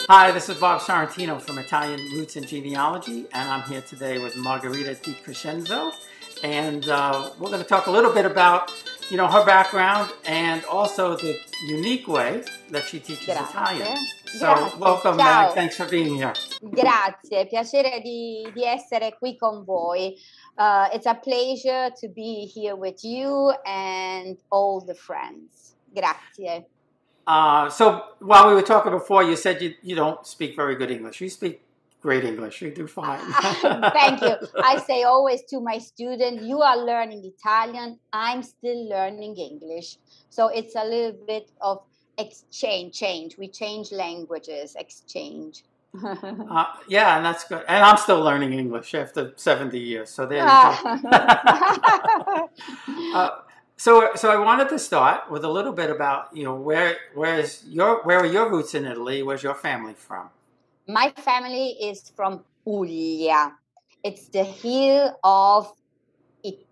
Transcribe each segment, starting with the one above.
Hi, this is Bob Sorrentino from Italian Roots and Genealogy, and I'm here today with Margherita De Crescenzo, and we're going to talk a little bit about, her background and also the unique way that she teaches Italian. So, welcome, Mag. Thanks for being here. Grazie, piacere di essere qui con voi. It's a pleasure to be here with you and all the friends. Grazie. So while we were talking before, you said you don't speak very good English. You speak great English. You do fine. Thank you. I say always to my students, you are learning Italian. I'm still learning English. So it's a little bit of change. We change languages, exchange. Yeah, and that's good. And I'm still learning English after 70 years. So there you go. So I wanted to start with a little bit about, where are your roots in Italy? Where's your family from? My family is from Puglia. It's the hill of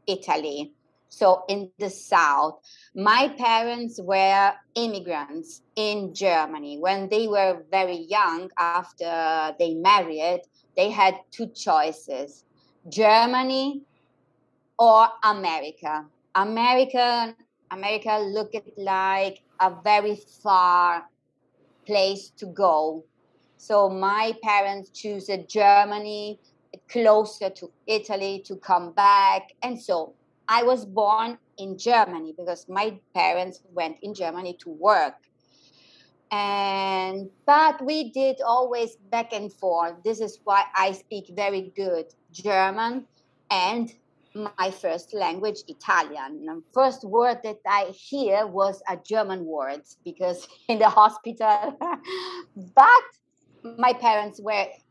Italy. So in the south, my parents were immigrants in Germany. When they were very young, after they married, they had two choices: Germany or America. America looked like a very far place to go. So my parents chose Germany, closer to Italy, to come back. And so I was born in Germany because my parents went in Germany to work. But we did always back and forth. This is why I speak very good German and my first language, Italian. The first word that I hear was a German word because in the hospital. But my parents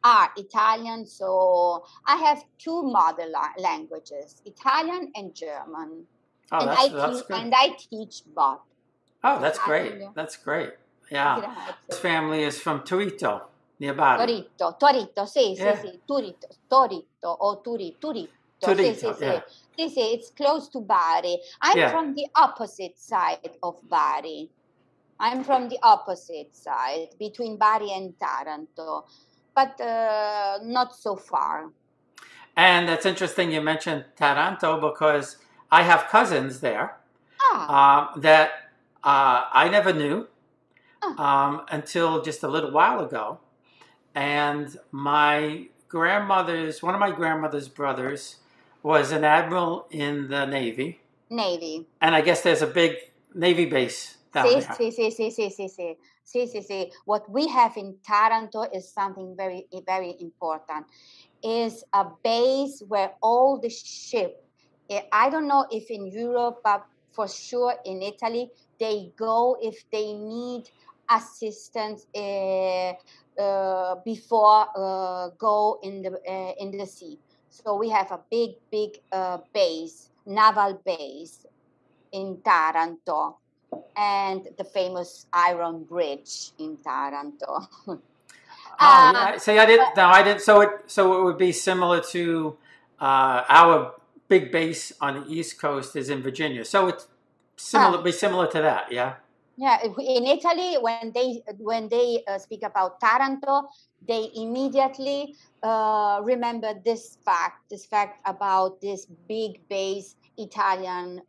are Italian, so I have two mother languages, Italian and German. Oh, that's good. And I teach both. Oh, that's great. That's great. Yeah. This family is from Torito, near Bari. Torito, sì, Torito or Turito. Turito, it's close to Bari. I'm from the opposite side of Bari. I'm from the opposite side, between Bari and Taranto, but not so far. And that's interesting you mentioned Taranto because I have cousins there that I never knew until just a little while ago. And one of my grandmother's brothers was an admiral in the Navy. And I guess there's a big Navy base down there. Sì. What we have in Taranto is something very, very important. Is a base where all the ships, I don't know if in Europe, but for sure in Italy, they go if they need assistance before go in the sea. So we have a big base, naval base in Taranto, and the famous Iron Bridge in Taranto. Yeah. See, I didn't. So it would be similar to our big base on the East Coast is in Virginia. So it's be similar to that, yeah. Yeah, in Italy, when they speak about Taranto, they immediately remember this fact about this big base, Italian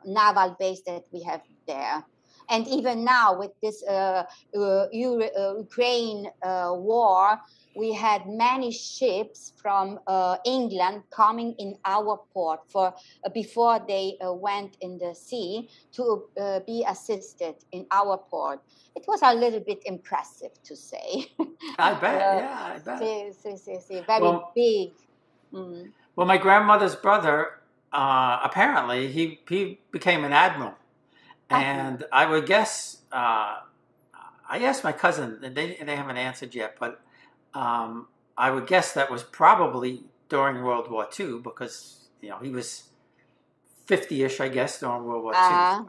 naval base that we have there. And even now with this Ukraine war, we had many ships from England coming in our port before they went in the sea to be assisted in our port. It was a little bit impressive to say. I bet, I bet. Very big. Mm. Well, my grandmother's brother, apparently, he became an admiral. And I would guess, I asked my cousin, and they haven't answered yet, but I would guess that was probably during World War II because, he was 50-ish, I guess, during World War II.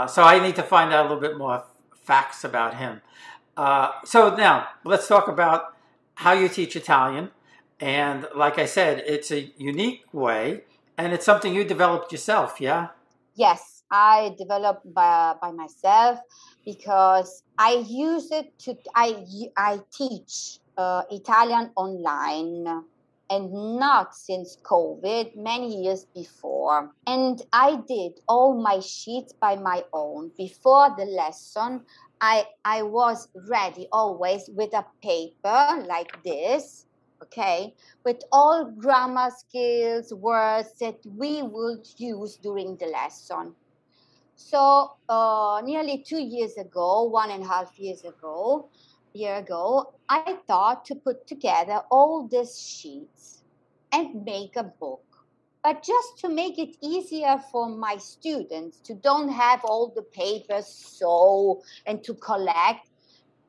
So I need to find out a little bit more facts about him. So now, let's talk about how you teach Italian. And like I said, it's a unique way, and it's something you developed yourself, yeah? Yes, I developed by myself because I use it to, I teach Italian online and not since COVID, many years before. And I did all my sheets by my own. Before the lesson, I was ready always with a paper like this, okay, with all grammar skills, words that we would use during the lesson. So nearly 2 years ago, 1.5 years ago, I thought to put together all these sheets and make a book. But just to make it easier for my students to don't have all the papers and to collect,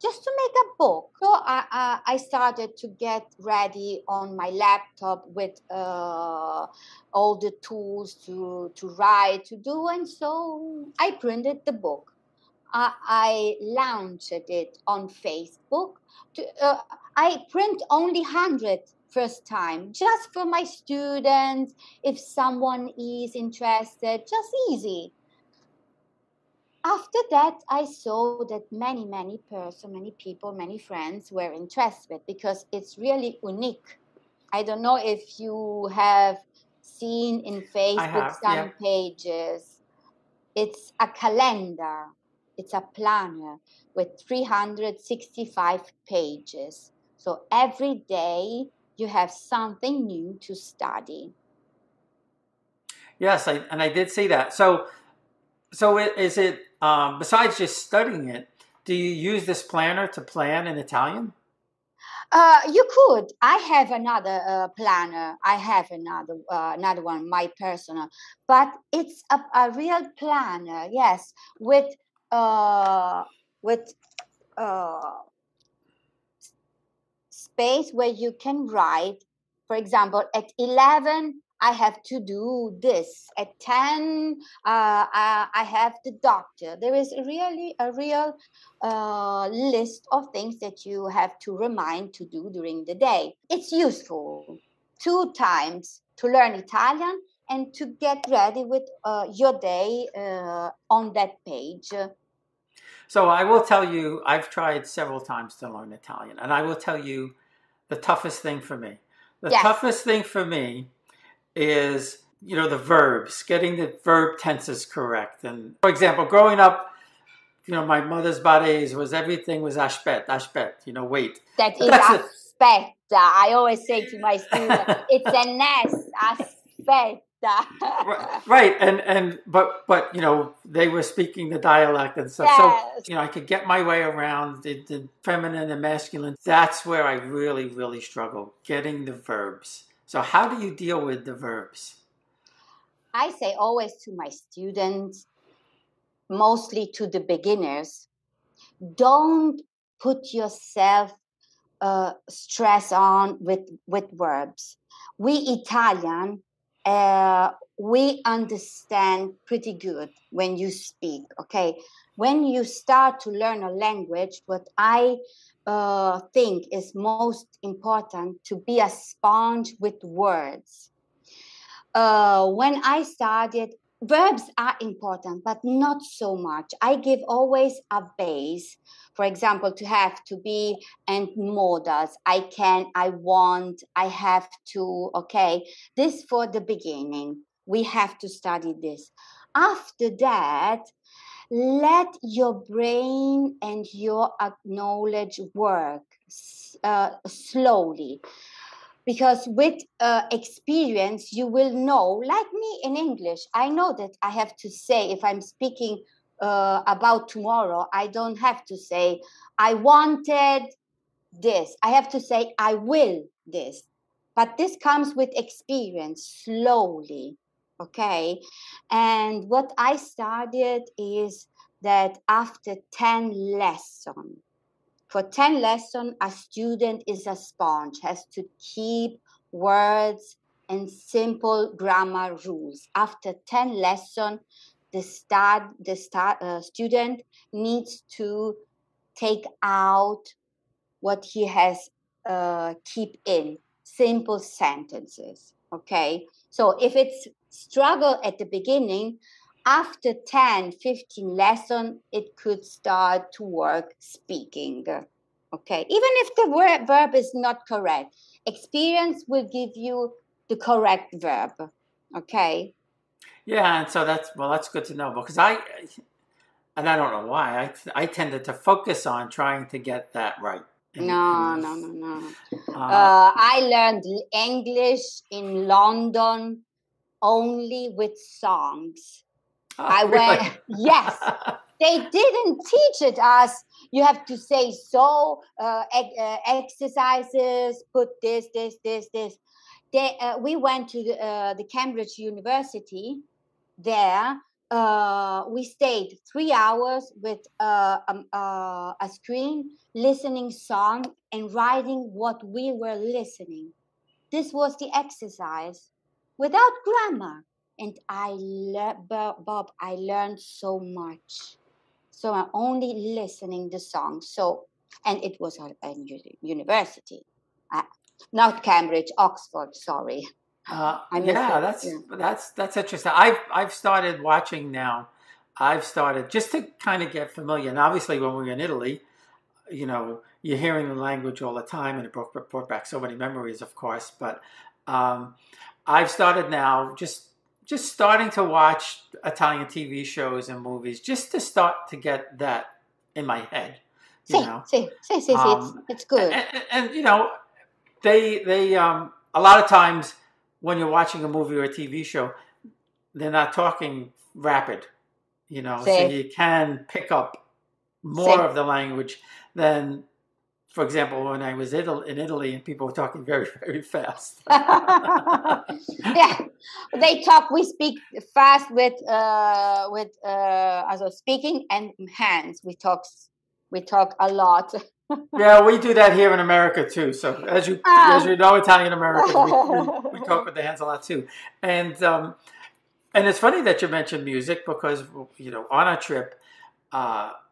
just to make a book. So I started to get ready on my laptop with all the tools to write, to do. And so I printed the book. I launched it on Facebook. I print only 100 first time, just for my students. If someone is interested, just easy. After that, I saw that many people, many friends were interested because it's really unique. I don't know if you have seen in Facebook some pages. It's a calendar. It's a planner with 365 pages. So every day you have something new to study. Yes, I did see that. So is it, besides just studying it, do you use this planner to plan in Italian? You could. I have another planner. I have another one, my personal, but it's a real planner. Yes, with uh, space where you can write. For example, at 11, I have to do this. At 10, I have the doctor. There is a real list of things that you have to remind to do during the day. It's useful 2 times to learn Italian and to get ready with your day on that page. So I will tell you, I've tried several times to learn Italian, and I will tell you the toughest thing for me. The toughest thing for me is, the verbs, getting the verb tenses correct. And for example, growing up, my mother's bades was everything was aspet, wait. That is aspetta. I always say to my students, it's an S, aspetta. Right, but they were speaking the dialect and stuff. Yes. So I could get my way around the feminine and masculine. That's where I really, really struggle getting the verbs. So how do you deal with the verbs? I say always to my students, mostly to the beginners, don't put yourself stress on with verbs. We Italian, we understand pretty good when you speak, okay? When you start to learn a language, what I think is most important to be a sponge with words. When I started, verbs are important, but not so much. I give always a base. For example, to have, to be, and modals. I can, I want, I have to, okay? This for the beginning. We have to study this. After that, let your brain and your knowledge work slowly. Because with experience, you will know, like me in English, I know that I have to say, if I'm speaking about tomorrow, I don't have to say, I wanted this. I have to say, I will this. But this comes with experience, slowly, okay? And what I started is that after 10 lessons, for 10 lessons, a student is a sponge, has to keep words and simple grammar rules. After 10 lessons, the student needs to take out what he has keep in, simple sentences, okay? So if it's struggle at the beginning, after 10, 15 lessons, it could start to work speaking. Okay, even if the verb is not correct, experience will give you the correct verb. Okay. Yeah, and so that's good to know, because and I don't know why, I tended to focus on trying to get that right. No. I learned English in London only with songs. Oh, really? Yes. They didn't teach it us. You have to say so, exercises, put this. We went to the Cambridge University. There, we stayed 3 hours with a screen, listening song and writing what we were listening. This was the exercise without grammar. And Bob, I learned so much. So I'm only listening the song. So, and it was a university, not Cambridge, Oxford. Sorry. Yeah, that's interesting. I've started watching now. I've started just to kind of get familiar. And obviously, when we were in Italy, you're hearing the language all the time, and it brought back so many memories, of course. But I've started now just starting to watch Italian TV shows and movies, just to start to get that in my head. It's good. And they a lot of times when you're watching a movie or a TV show, they're not talking rapid, so you can pick up more of the language than, for example, when I was in Italy and people were talking very, very fast. Yeah, we speak fast with speaking and hands. We talk a lot. Yeah, we do that here in America too. So as you know, Italian Americans, we talk with the hands a lot too. And it's funny that you mentioned music, because on our trip,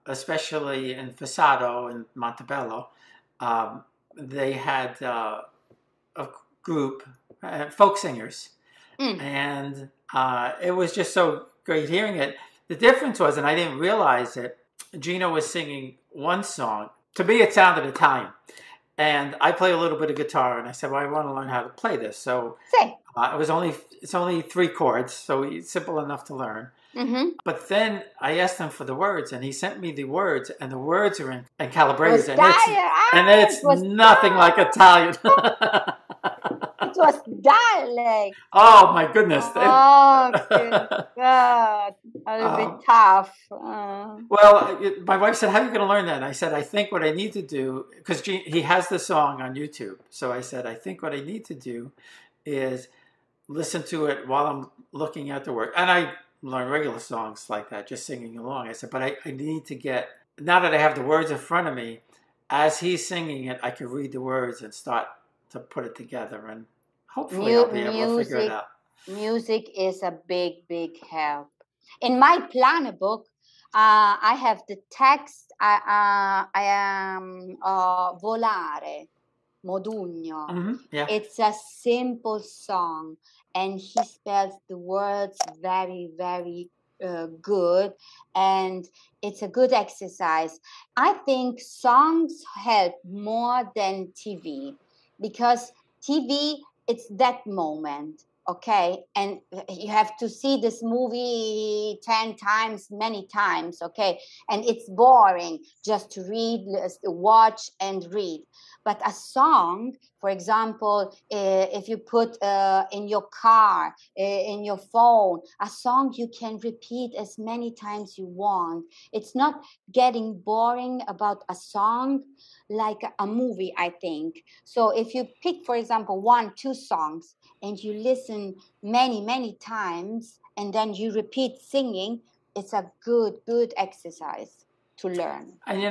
especially in Fasado and Montebello, they had a group, folk singers, and it was just so great hearing it. The difference was, and I didn't realize it, Gino was singing one song. To me, it sounded Italian, and I play a little bit of guitar, and I said, well, I want to learn how to play this. So it's only 3 chords, so it's simple enough to learn. Mm-hmm. But then I asked him for the words, and he sent me the words, and the words are in Calabrese, and it's nothing like Italian. It was dialect. Oh my goodness! Oh God, a little bit tough. Well, my wife said, "How are you going to learn that?" And I said, "I think what I need to do, because he has the song on YouTube." So I said, "I think what I need to do is listen to it while I'm looking at the work." And I learn regular songs like that, just singing along. I said, "But I need to get, now that I have the words in front of me, as he's singing it, I can read the words and start to put it together, and hopefully I'll be able to figure it out." Music is a big, big help. In my planner book, I have the text. I am Volare, Modugno. Mm-hmm. Yeah. It's a simple song, and he spells the words very, very good, and it's a good exercise. I think songs help more than TV, because TV, it's that moment, okay? And you have to see this movie 10 times, many times, okay? And it's boring just to read, watch and read. But a song, for example, if you put in your car, in your phone, a song you can repeat as many times you want. It's not getting boring about a song like a movie, I think. So if you pick, for example, 1, 2 songs and you listen many, many times, and then you repeat singing, it's a good exercise to learn. And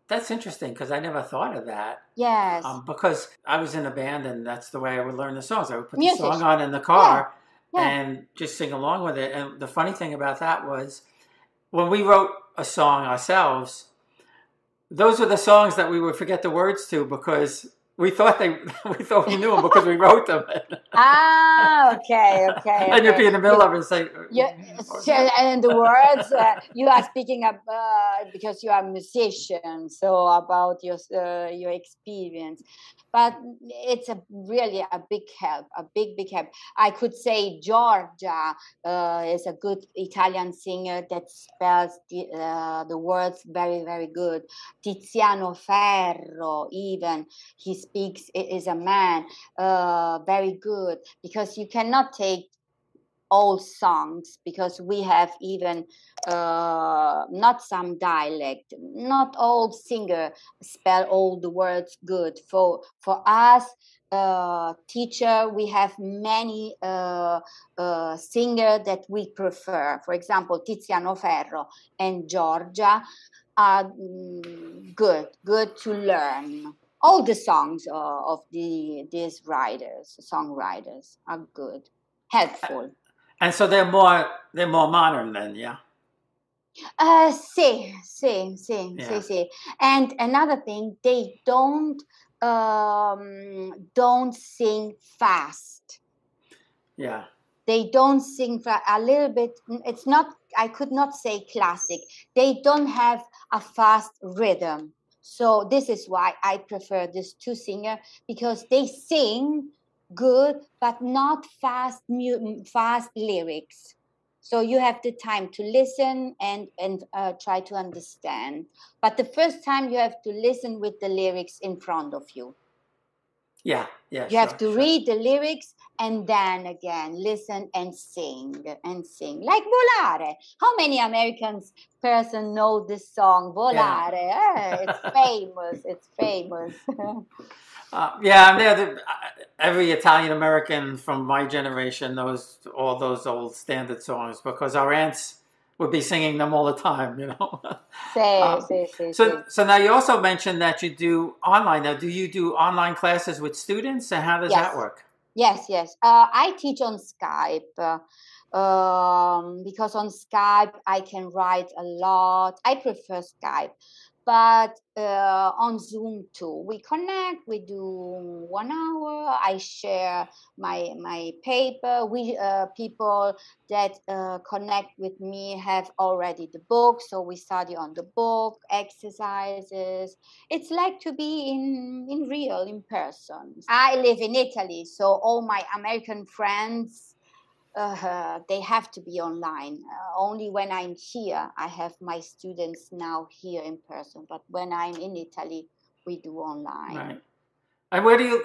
that's interesting, because I never thought of that. Yes. Because I was in a band, and that's the way I would learn the songs. I would put the song on in the car and just sing along with it. And the funny thing about that was, when we wrote a song ourselves, those were the songs that we would forget the words to, because we thought we knew them because we wrote them. Okay. And you'd be in the middle of it and say, yeah, and the words you are speaking of because you are a musician, so about your experience. But it's really a big help, a big help. I could say Giorgia is a good Italian singer that spells the words very, very good. Tiziano Ferro, even he speaks, is a man, very good, because you cannot take old songs, because we have even not some dialect, not all singer spell all the words good. For us teacher, we have many singer that we prefer. For example, Tiziano Ferro and Giorgia are good to learn. All the songs of these songwriters are good, helpful. And so they're more modern then, yeah. See. And another thing, they don't sing fast. Yeah. They don't sing a little bit. It's not. I could not say classic. They don't have a fast rhythm. So this is why I prefer these two singers, because they sing good, but not fast lyrics. So you have the time to listen and try to understand. But the first time you have to listen with the lyrics in front of you. Yeah. You have to read the lyrics and then again listen and sing like Volare. How many Americans person know this song Volare? Yeah. It's famous. Every Italian American from my generation knows all those old standard songs because our aunts would be singing them all the time, you know. So now you also mentioned that you do online. Now, do you do online classes with students, and how does that work? Yes. I teach on Skype because on Skype I can write a lot. I prefer Skype. But on Zoom too, we connect, we do 1 hour, I share my paper. We people that connect with me have already the book, so we study on the book, exercises. It's like to be in real, in person. I live in Italy, so all my American friends, they have to be online. Only when I'm here, I have my students now here in person. But when I'm in Italy, we do online. Right. And where do you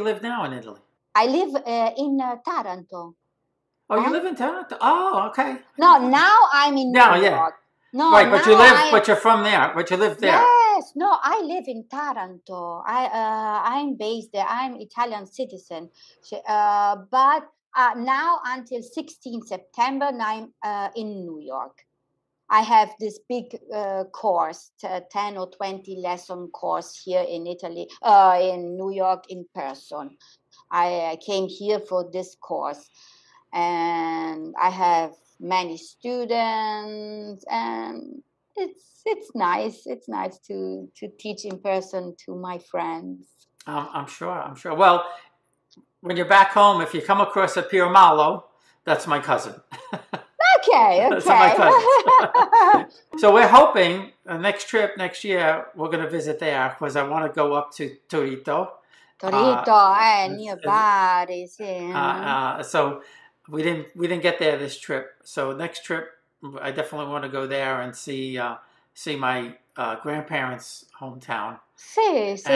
live now in Italy? I live in Taranto. Oh, you live in Taranto? Oh, okay. No, now I'm in New York. Yeah. No, right, but but you're from there. But you live there. Yes, no, I live in Taranto. I'm based there. I'm Italian citizen, but now until 16 September, I'm in New York. I have this big course, 10 or 20 lesson course here in Italy, in New York in person. I came here for this course, and I have many students, and it's nice. It's nice to teach in person to my friends. I'm sure. Well, when you're back home, if you come across a Pirmalo, that's my cousin. Okay. That's my cousin. So we're hoping next trip next year we're going to visit there because I want to go up to Torito. Nearby. So we didn't get there this trip. So next trip, I definitely want to go there and see my grandparents' hometown. And for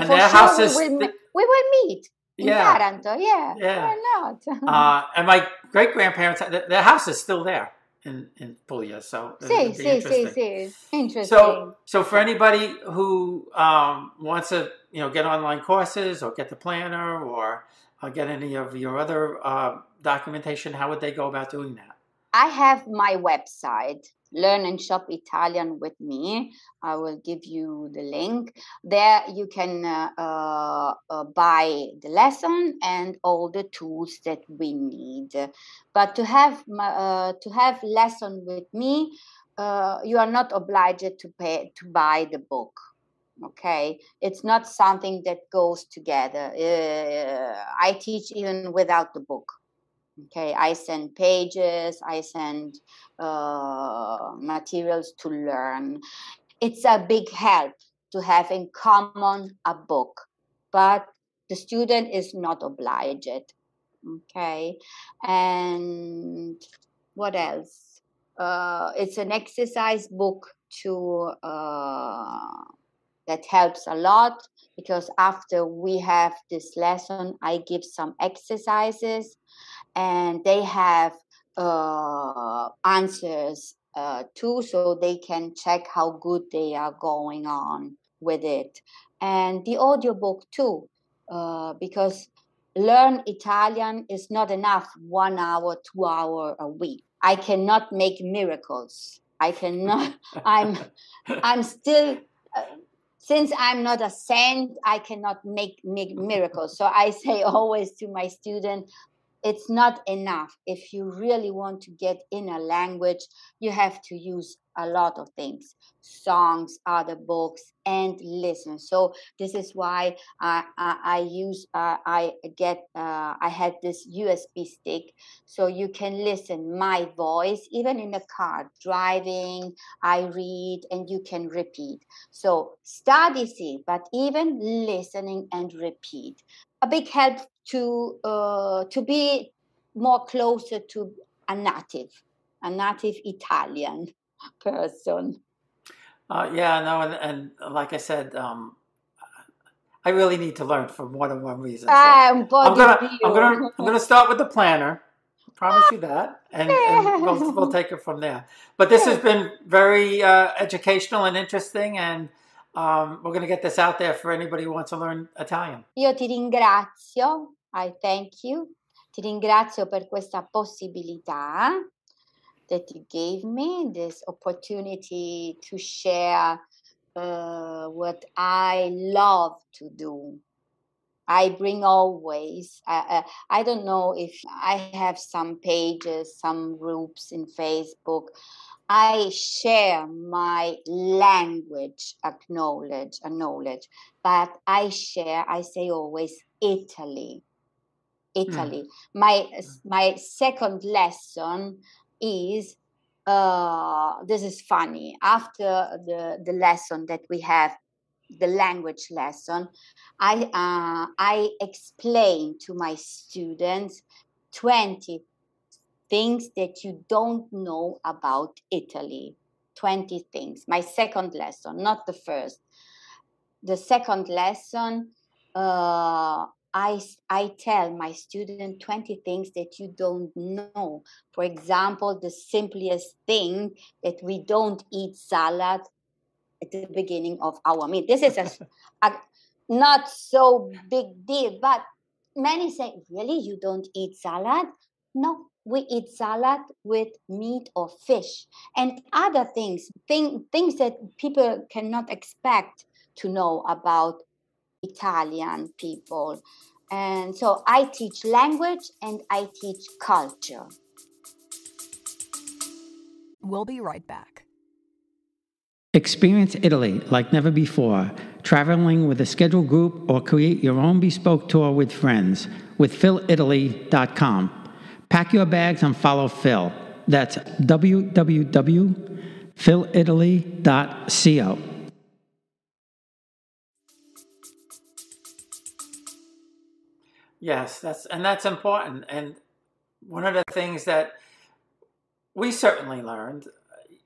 their sure house we will meet in Taranto. Yeah. Why not? And my great grandparents, their house is still there in Puglia. So interesting. So for anybody who wants to get online courses or get the planner or get any of your other documentation, how would they go about doing that? I have my website, Learn and Shop Italian with me. I will give you the link. There you can buy the lesson and all the tools that we need. But to have lesson with me, you are not obliged to buy the book. Okay, it's not something that goes together. I teach even without the book. Okay, I send pages, I send materials to learn. It's a big help to have in common a book, but the student is not obliged. Okay, and what else? It's an exercise book to that helps a lot, because after we have this lesson, I give some exercises, and they have answers too, so they can check how good they are going on with it. And the audiobook too, because learn Italian is not enough 1 hour, 2 hour a week. I cannot make miracles. I cannot. I'm still. Since I'm not a saint, I cannot make miracles. So I say always to my student, it's not enough. If you really want to get in a language, you have to use a lot of things: songs, other books, and listen. So this is why I had this USB stick, so you can listen my voice even in the car driving. I read and you can repeat. So study it, but even listening and repeat. A big help to be more closer to a native Italian person. Yeah, no, and like I said, I really need to learn for more than one reason. So I'm gonna start with the planner. I promise you that, and we'll take it from there. But this has been very educational and interesting, and we're gonna get this out there for anybody who wants to learn Italian. Io ti ringrazio. I thank you. Ti ringrazio per questa possibilità that you gave me, this opportunity to share what I love to do. I bring always, I don't know if I have some pages, some groups in Facebook. I share my language knowledge, but I say always Italy. My second lesson is, this is funny, after the lesson that we have, the language lesson, I explain to my students 20 things that you don't know about Italy. 20 things. My second lesson, not the first. The second lesson, I tell my student 20 things that you don't know. For example, the simplest thing, that we don't eat salad at the beginning of our meal. This is a not so big deal, but many say, really, you don't eat salad? No, we eat salad with meat or fish and other things, things that people cannot expect to know about Italian people. And so I teach language and I teach culture. We'll be right back. Experience Italy like never before, traveling with a scheduled group or create your own bespoke tour with friends with PhilItaly.com. Pack your bags and follow Phil. That's www.philitaly.co. Yes, that's important. And one of the things that we certainly learned,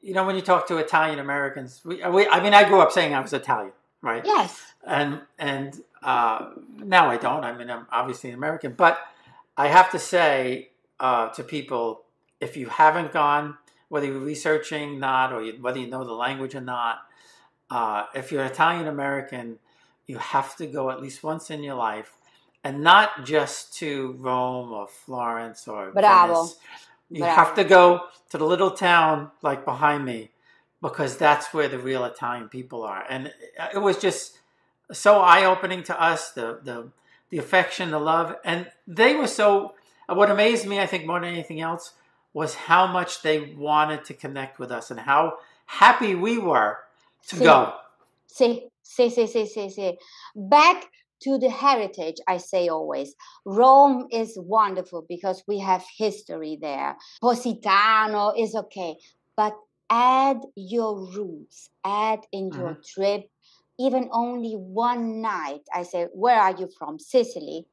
when you talk to Italian Americans, I grew up saying I was Italian, right? Yes. And now I don't. I'm obviously an American, but I have to say to people, if you haven't gone, whether you're researching not, or whether you know the language or not, if you're Italian American, you have to go at least once in your life, and not just to Rome or Florence or Venice. You have to go to the little town like behind me, because that's where the real Italian people are. And it was just so eye-opening to us, the affection, the love. And they were so, what amazed me, I think, more than anything else, was how much they wanted to connect with us and how happy we were to go. See, See. Back to the heritage, I say always. Rome is wonderful because we have history there. Positano is okay. But add your roots, add in your trip, even only one night. I say, where are you from? Sicily.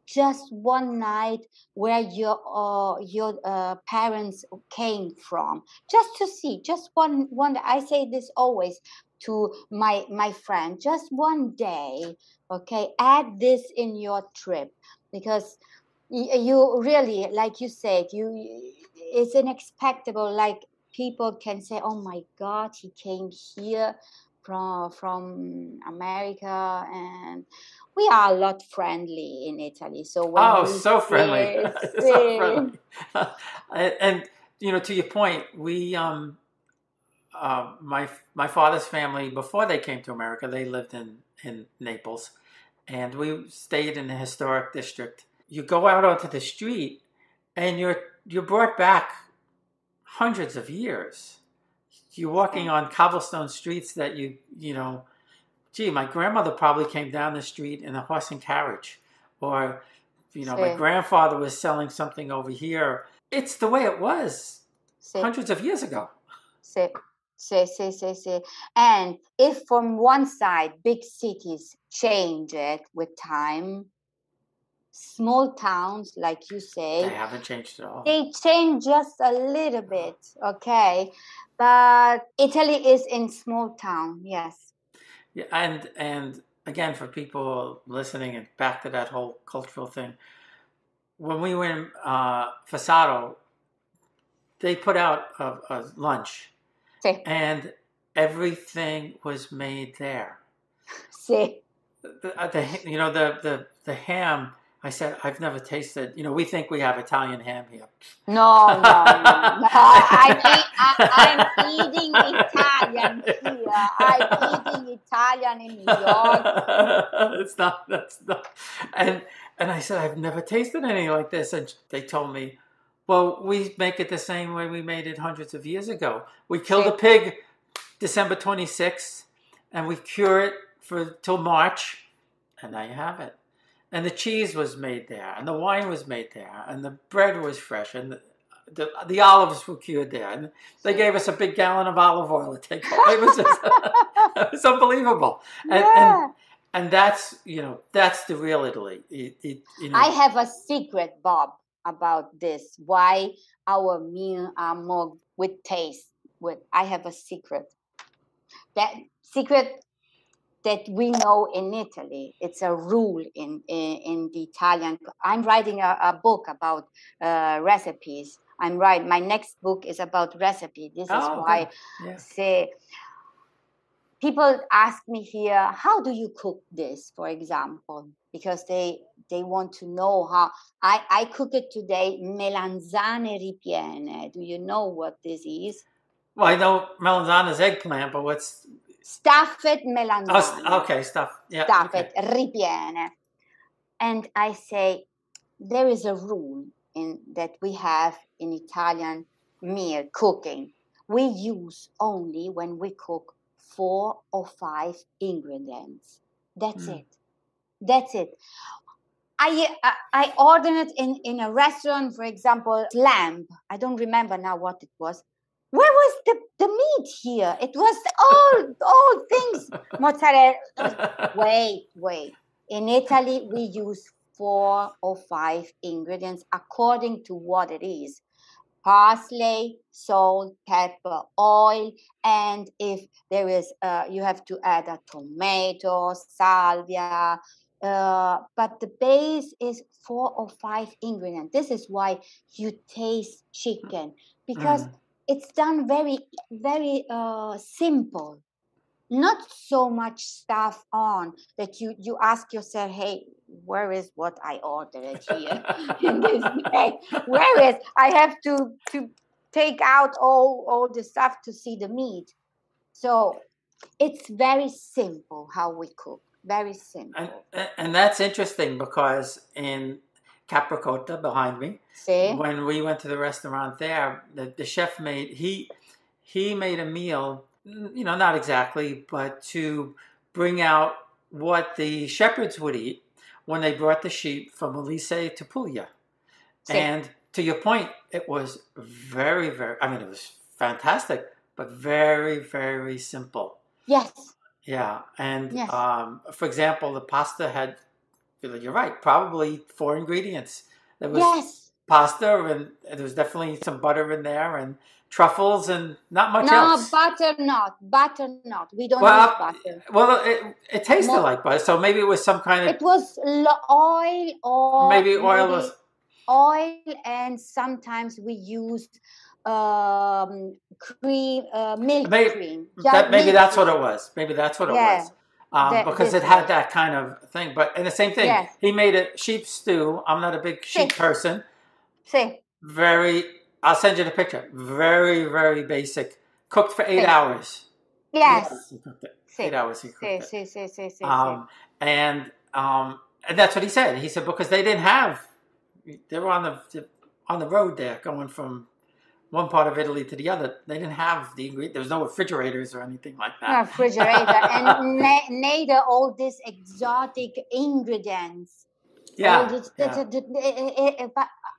Just one night where your parents came from, just to see, just one. I say this always to my friend, just one day, okay? Add this in your trip, because you really, like you said, it's unexpected. Like people can say, "Oh my God, he came here from America," and we are a lot friendly in Italy. So when so friendly, so friendly. And to your point, we my father's family, before they came to America, they lived in Naples, and we stayed in the historic district. You go out onto the street, and you're brought back hundreds of years. You're walking on cobblestone streets that my grandmother probably came down the street in a horse and carriage, or my grandfather was selling something over here. It's the way it was hundreds of years ago. And if from one side big cities change it with time, small towns, like you say, they haven't changed at all. They change just a little bit, okay? But Italy is in small town, yes. Yeah, and again, for people listening, and back to that whole cultural thing, when we were in Fassato, they put out a lunch, and everything was made there. The ham. I said, I've never tasted. We think we have Italian ham here. No. I'm eating Italian here. I'm eating Italian in New York. That's not. And I said, I've never tasted anything like this. And they told me, well, we make it the same way we made it hundreds of years ago. We kill the pig December 26th, and we cure it till March, and now you have it. And the cheese was made there, and the wine was made there, and the bread was fresh, and the olives were cured there. And they gave us a big gallon of olive oil to take home. It was unbelievable. And that's the real Italy. I have a secret, Bob, about this. Why our meals are more with taste. I have a secret. That secret that we know in Italy, it's a rule in the Italian. I'm writing a book about recipes. My next book is about recipe. This is why people ask me here, how do you cook this, for example? Because they want to know how. I cook it today, melanzane ripiene. Do you know what this is? Well, I know melanzane is eggplant, but what's... Stuffed melanzane. Oh, okay, stuff. Yeah. Stuffed ripiene. And I say, there is a rule that we have in Italian meal cooking. We use only, when we cook, 4 or 5 ingredients. That's it. I ordered it in a restaurant, for example, lamb. I don't remember now what it was. Where was the meat here? It was all things. Mozzarella. Wait. In Italy, we use 4 or 5 ingredients according to what it is. Parsley, salt, pepper, oil, and if there is, you have to add a tomato, salvia. But the base is 4 or 5 ingredients. This is why you taste chicken, because it's done very, very simple. Not so much stuff on that you ask yourself, hey, where is what I ordered here in this day? Where is? I have to take out all the stuff to see the meat. So it's very simple how we cook. Very simple. And that's interesting, because in Capricotta behind me, when we went to the restaurant there, the chef made he made a meal, not exactly, but to bring out what the shepherds would eat when they brought the sheep from Elysee to Puglia. And to your point, it was very, very, I mean, it was fantastic, but very, very simple. Yes. Yeah. And Yes. For example, the pasta had, you're right, probably 4 ingredients. There was Yes. pasta, and there was definitely some butter in there, and truffles, and not much else. No, butter not. We don't use butter. Well, it tasted like butter, so maybe it was some kind of... It was oil, or maybe oil was... oil, and sometimes we used cream, milk cream. Maybe that's what it was. Maybe that's what it was. Because it had that kind of thing. But and the same thing, yes. He made a sheep stew. I'm not a big sheep person. Very, I'll send you the picture. Very, very basic. Cooked for 8 hours. Yes. He cooked it. 8 hours he cooked it. And that's what he said. He said because they didn't have, they were on the road there going from one part of Italy to the other. They didn't have the ingredient. There was no refrigerators or anything like that. No refrigerator, and neither all these exotic ingredients. Yeah. But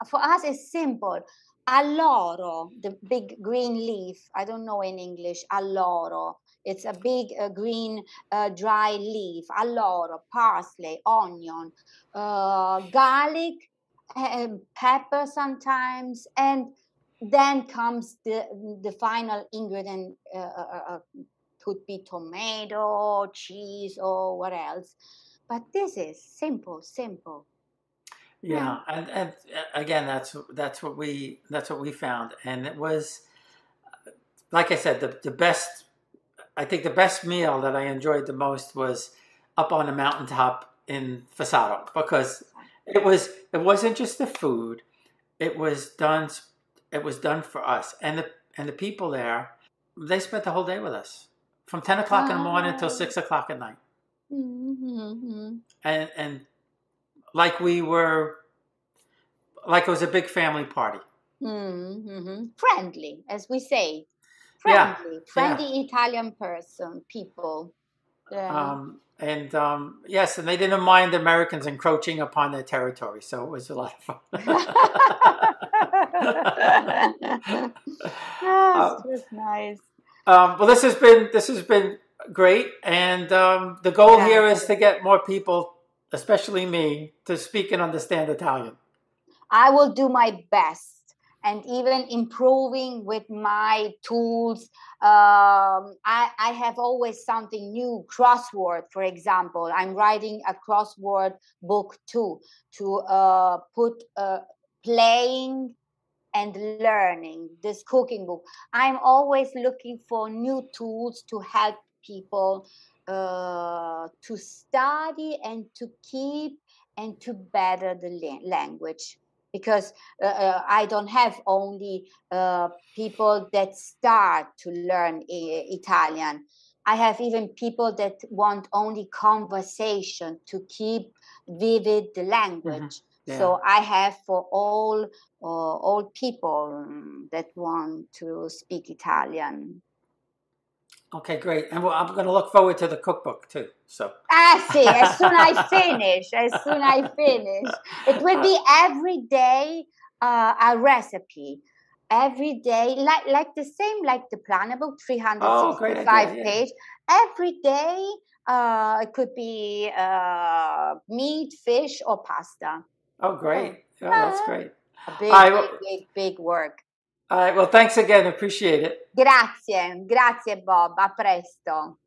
for us, it's simple. Alloro, the big green leaf. I don't know in English. Alloro. It's a big green dry leaf. Alloro, parsley, onion, garlic, pepper sometimes, and then comes the final ingredient. Could be tomato, cheese, or what else. But this is simple. Yeah, and again, that's what we found, and it was, like I said, the best. I think the best meal that I enjoyed the most was up on the mountaintop in Fassato, because it wasn't just the food, it was done for us, and the people there, they spent the whole day with us from 10 o'clock in the morning until 6 o'clock at night. Mm-hmm. And like it was a big family party. Mm-hmm. Friendly, as we say. Friendly Italian people. Yes, and they didn't mind Americans encroaching upon their territory, so it was a lot of fun. Yes, it was nice. Well, this has been great, and the goal here is to get more people, especially me, to speak and understand Italian. I will do my best, and even improving with my tools. I have always something new. Crossword, for example. I'm writing a crossword book too, to put playing and learning, this cooking book. I'm always looking for new tools to help people to study and to keep and to better the language. Because I don't have only people that start to learn Italian. I have even people that want only conversation to keep vivid the language. Mm-hmm. Yeah. So I have for all people that want to speak Italian. Okay, great. And I'm going to look forward to the cookbook too. So. See, as soon as I finish, it will be every day a recipe. Every day, like the same like the PlannerBook, 365 page. Every day, it could be meat, fish, or pasta. Oh, great! Oh, that's great. A big work. All right. Well, thanks again. Appreciate it. Grazie Bob. A presto.